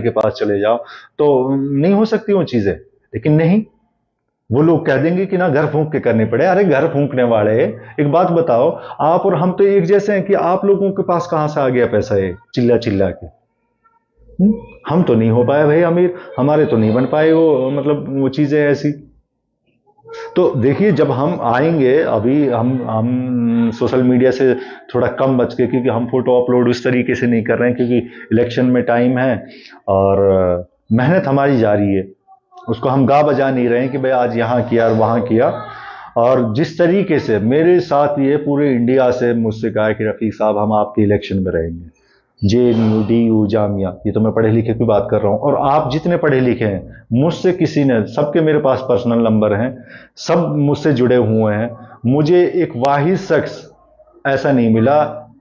के पास चले जाओ, तो नहीं हो सकती वो चीजें। लेकिन नहीं, वो लोग कह देंगे कि ना घर फूंक के करनी पड़े। अरे घर फूंकने वाले, एक बात बताओ, आप और हम तो एक जैसे हैं कि आप लोगों के पास कहां से आ गया पैसा ये चिल्ला चिल्ला के? हम तो नहीं हो पाए भाई अमीर, हमारे तो नहीं बन पाए वो, मतलब वो चीजें ऐसी। तो देखिए, जब हम आएंगे, अभी हम सोशल मीडिया से थोड़ा कम बच के, क्योंकि हम फोटो अपलोड उस तरीके से नहीं कर रहे हैं, क्योंकि इलेक्शन में टाइम है और मेहनत हमारी जारी है, उसको हम गा बजा नहीं रहे हैं कि भाई आज यहाँ किया और वहाँ किया। और जिस तरीके से मेरे साथ ये पूरे इंडिया से मुझसे कहा कि रफीक साहब हम आपके इलेक्शन में रहेंगे, JNU DU जामिया, ये तो मैं पढ़े लिखे की बात कर रहा हूँ, और आप जितने पढ़े लिखे हैं, मुझसे किसी ने, सबके मेरे पास पर्सनल नंबर हैं, सब मुझसे जुड़े हुए हैं, मुझे एक वाहिद शख्स ऐसा नहीं मिला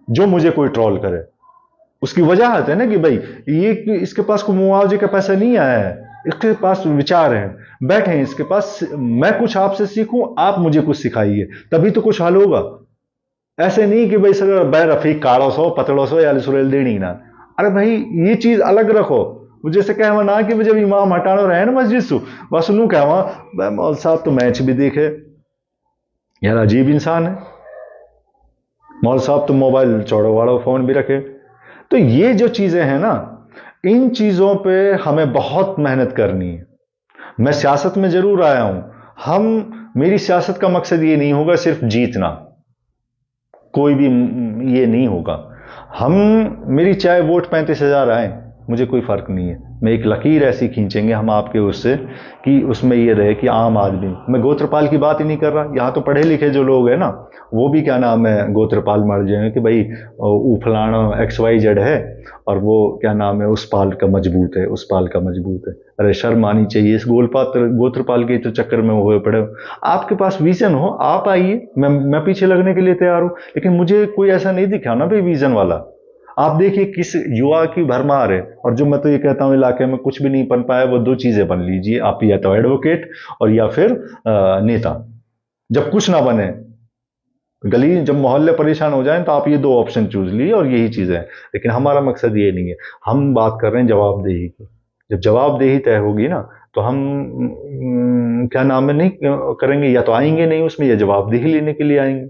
जो मुझे कोई ट्रोल करे। उसकी वजह है ना कि भाई ये इसके पास कोई मुआवजे का पैसा नहीं आया है, इसके पास विचार हैं, बैठे हैं इसके पास, मैं कुछ आपसे सीखूं, आप मुझे कुछ सिखाइए, तभी तो कुछ हल होगा। ऐसे नहीं कि भाई सर बै रफीक काड़ो सो पतड़ो सो या सुरेल देनी ना। अरे भाई ये चीज अलग रखो। वो जैसे कहवा ना कि जब इमाम हटानो रहे ना मस्जिद सु, बस नू कहवा भाई मौल साहब तो मैच भी देखे, यार अजीब इंसान है, मौल साहब तो मोबाइल चौड़ो वाड़ो फोन भी रखे। तो ये जो चीजें हैं ना, इन चीजों पे हमें बहुत मेहनत करनी है। मैं सियासत में जरूर आया हूं, मेरी सियासत का मकसद ये नहीं होगा सिर्फ जीतना, कोई भी ये नहीं होगा। हम मेरी चाहे वोट 35,000 आए, मुझे कोई फर्क नहीं है, मैं एक लकीर ऐसी खींचेंगे हम आपके उससे कि उसमें ये रहे कि आम आदमी, मैं गोत्रपाल की बात ही नहीं कर रहा, यहाँ तो पढ़े लिखे जो लोग हैं ना, वो भी क्या नाम है गोत्रपाल मर जाएंगे कि भाई फलाना XYZ है और वो क्या नाम है उस पाल का मजबूत है, उस पाल का मजबूत है। अरे शर्म आनी चाहिए, इस गोत्रपाल के तो चक्कर में हुए पड़े हो। आपके पास विजन हो, आप आइए, मैं पीछे लगने के लिए तैयार हूं, लेकिन मुझे कोई ऐसा नहीं दिखा ना भाई विजन वाला। आप देखिए किस युवा की भरमार है, और जो मैं तो ये कहता हूं इलाके में कुछ भी नहीं बन पाया, वो दो चीजें बन लीजिए आप, या तो एडवोकेट और या फिर नेता। जब कुछ ना बने, गली जब मोहल्ले परेशान हो जाएं, तो आप ये दो ऑप्शन चूज लीजिए और यही चीजें हैं। लेकिन हमारा मकसद ये नहीं है, हम बात कर रहे हैं जवाबदेही की। जब जवाबदेही तय होगी ना, तो हम क्या नाम है नहीं करेंगे, या तो आएंगे नहीं उसमें, या जवाबदेही लेने के लिए आएंगे।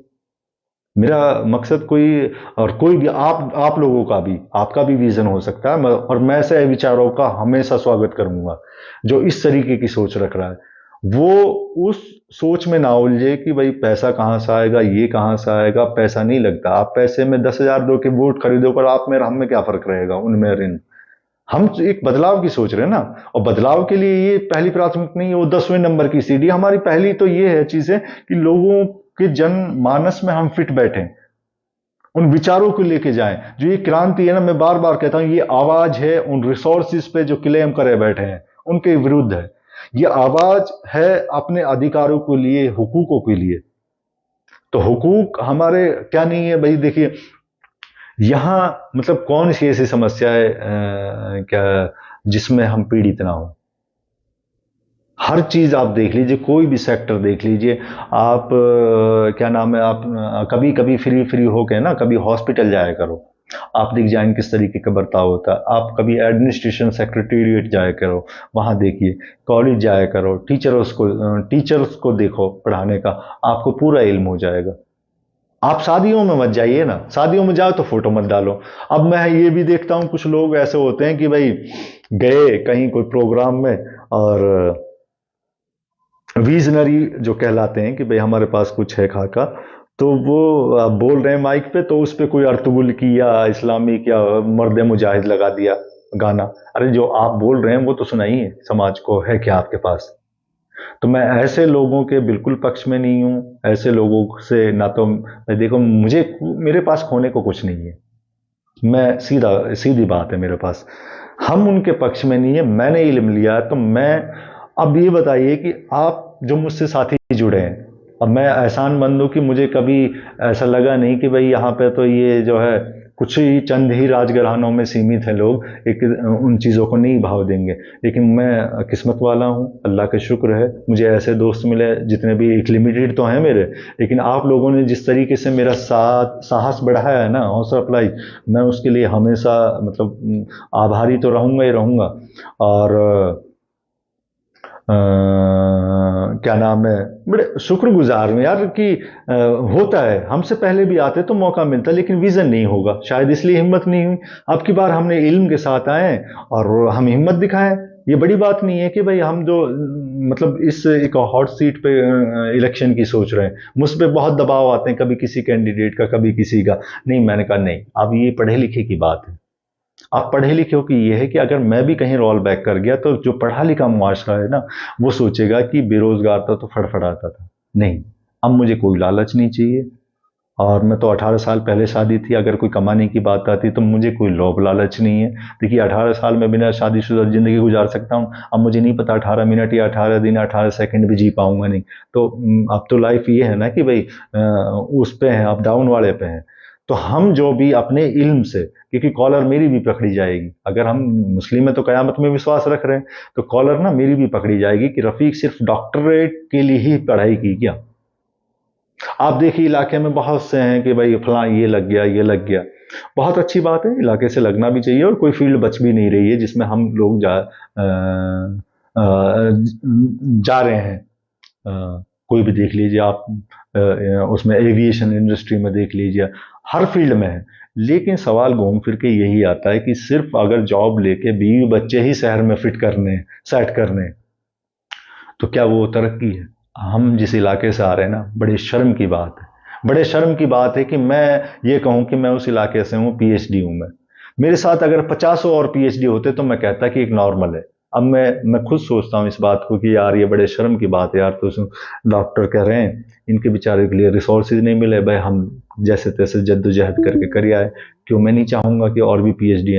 मेरा मकसद कोई, और कोई भी आप लोगों का भी, आपका भी विजन हो सकता है, और मैं ऐसे विचारों का हमेशा स्वागत करूंगा। जो इस तरीके की सोच रख रहा है, वो उस सोच में ना उलझे कि भाई पैसा कहां से आएगा, ये कहां से आएगा। पैसा नहीं लगता, आप पैसे में 10,000 दो के वोट खरीदो, पर आप में हम में क्या फर्क रहेगा उनमें और इन। हम तो एक बदलाव की सोच रहे हैं ना, और बदलाव के लिए ये पहली प्राथमिकता नहीं है वो 10वें नंबर की सीढ़ी। हमारी पहली तो ये है चीजें कि लोगों के जनमानस में हम फिट बैठे, उन विचारों को लेके जाएं। जो ये क्रांति है ना, मैं बार बार कहता हूं, ये आवाज है उन रिसोर्सेज पे जो क्लेम करे बैठे हैं, उनके विरुद्ध है। ये आवाज है अपने अधिकारों के लिए, हुकूकों के लिए। तो हुकूक हमारे क्या नहीं है भाई। देखिए यहां मतलब कौन सी ऐसी समस्या है क्या जिसमें हम पीड़ित ना हो। हर चीज आप देख लीजिए, कोई भी सेक्टर देख लीजिए आप, क्या नाम है, आप कभी कभी फ्री हो के ना कभी हॉस्पिटल जाया करो, आप दिख जाएंगे किस तरीके का बर्ताव होता है। आप कभी एडमिनिस्ट्रेशन सेक्रेटेरिएट जाया करो, वहां देखिए, कॉलेज जाया करो, टीचर्स को देखो पढ़ाने का, आपको पूरा इल्म हो जाएगा। आप शादियों में मत जाइए ना, शादियों में जाओ तो फोटो मत डालो। अब मैं ये भी देखता हूं कुछ लोग ऐसे होते हैं कि भाई गए कहीं कोई प्रोग्राम में, और विजनरी जो कहलाते हैं कि भाई हमारे पास कुछ है खाका, तो वो बोल रहे हैं माइक पे, तो उस पे कोई अर्तुगुल की या इस्लामिक या मर्द मुजाहिद लगा दिया गाना। अरे जो आप बोल रहे हैं वो तो सुनाइए समाज को, है क्या आपके पास। तो मैं ऐसे लोगों के बिल्कुल पक्ष में नहीं हूं। ऐसे लोगों से ना तो मैं, देखो मुझे, मेरे पास खोने को कुछ नहीं है, मैं सीधी बात है मेरे पास। हम उनके पक्ष में नहीं है, मैंने इल्म लिया। तो मैं, अब ये बताइए कि आप जो मुझसे साथी जुड़े हैं, अब मैं एहसानमंद हूँ कि मुझे कभी ऐसा लगा नहीं कि भाई यहाँ पे तो ये जो है कुछ ही चंद ही राजघरानों में सीमित है लोग, एक उन चीज़ों को नहीं भाव देंगे। लेकिन मैं किस्मत वाला हूँ, अल्लाह का शुक्र है, मुझे ऐसे दोस्त मिले जितने भी, एक लिमिटेड तो हैं मेरे, लेकिन आप लोगों ने जिस तरीके से मेरा साथ साहस बढ़ाया है ना, हौसला अफजाई, मैं उसके लिए हमेशा मतलब आभारी तो रहूँगा ही रहूँगा। और क्या नाम है, बड़े शुक्रगुजार हूँ यार कि होता है, हमसे पहले भी आते तो मौका मिलता, लेकिन विजन नहीं होगा शायद, इसलिए हिम्मत नहीं हुई। अब की बार हमने इल्म के साथ आए और हम हिम्मत दिखाएं। ये बड़ी बात नहीं है कि भाई हम जो मतलब इस एक हॉट सीट पे इलेक्शन की सोच रहे हैं, मुझ पे बहुत दबाव आते हैं, कभी किसी कैंडिडेट का, कभी किसी का। नहीं, मैंने कहा नहीं, अब ये पढ़े लिखे की बात है। आप पढ़े लिखे हो कि ये है कि अगर मैं भी कहीं रोल बैक कर गया तो जो पढ़ा लिखा मुआशरा है ना, वो सोचेगा कि बेरोजगार था तो फड़फड़ाता था। नहीं, अब मुझे कोई लालच नहीं चाहिए। और मैं तो 18 साल पहले शादी थी, अगर कोई कमाने की बात आती तो मुझे कोई लोभ लालच नहीं है। देखिए 18 साल में बिना शादीशुदा जिंदगी गुजार सकता हूँ, अब मुझे नहीं पता 18 मिनट या 18 दिन 18 सेकंड भी जी पाऊंगा नहीं। तो अब तो लाइफ ये है ना कि भाई उस पे है, अप डाउन वाले पे है। तो हम जो भी अपने इल्म से, क्योंकि कॉलर मेरी भी पकड़ी जाएगी, अगर हम मुस्लिम में तो कयामत में विश्वास रख रहे हैं, तो कॉलर ना मेरी भी पकड़ी जाएगी कि रफीक सिर्फ डॉक्टरेट के लिए ही पढ़ाई की क्या। आप देखिए इलाके में बहुत से हैं कि भाई फलां ये लग गया, ये लग गया। बहुत अच्छी बात है, इलाके से लगना भी चाहिए, और कोई फील्ड बच भी नहीं रही है जिसमें हम लोग जा रहे हैं। कोई भी देख लीजिए आप, उसमें एविएशन इंडस्ट्री में देख लीजिए, हर फील्ड में है। लेकिन सवाल घूम फिर के यही आता है कि सिर्फ अगर जॉब लेके बीवी बच्चे ही शहर में फिट करने हैं, सेट करने हैं, तो क्या वो तरक्की है? हम जिस इलाके से आ रहे हैं ना, बड़े शर्म की बात है, बड़े शर्म की बात है कि मैं ये कहूं कि मैं उस इलाके से हूं, पीएचडी हूं मैं। मेरे साथ अगर 50 और पीएचडी होते तो मैं कहता कि एक नॉर्मल है। अब मैं खुद सोचता हूं इस बात को कि यार ये बड़े शर्म की बात है यार, तो डॉक्टर कह रहे हैं, इनके बेचारे के लिए रिसोर्सेज नहीं मिले, भाई हम जैसे तैसे जद्दोजहद करके कर आए। क्यों मैं नहीं चाहूंगा कि और भी पीएचडी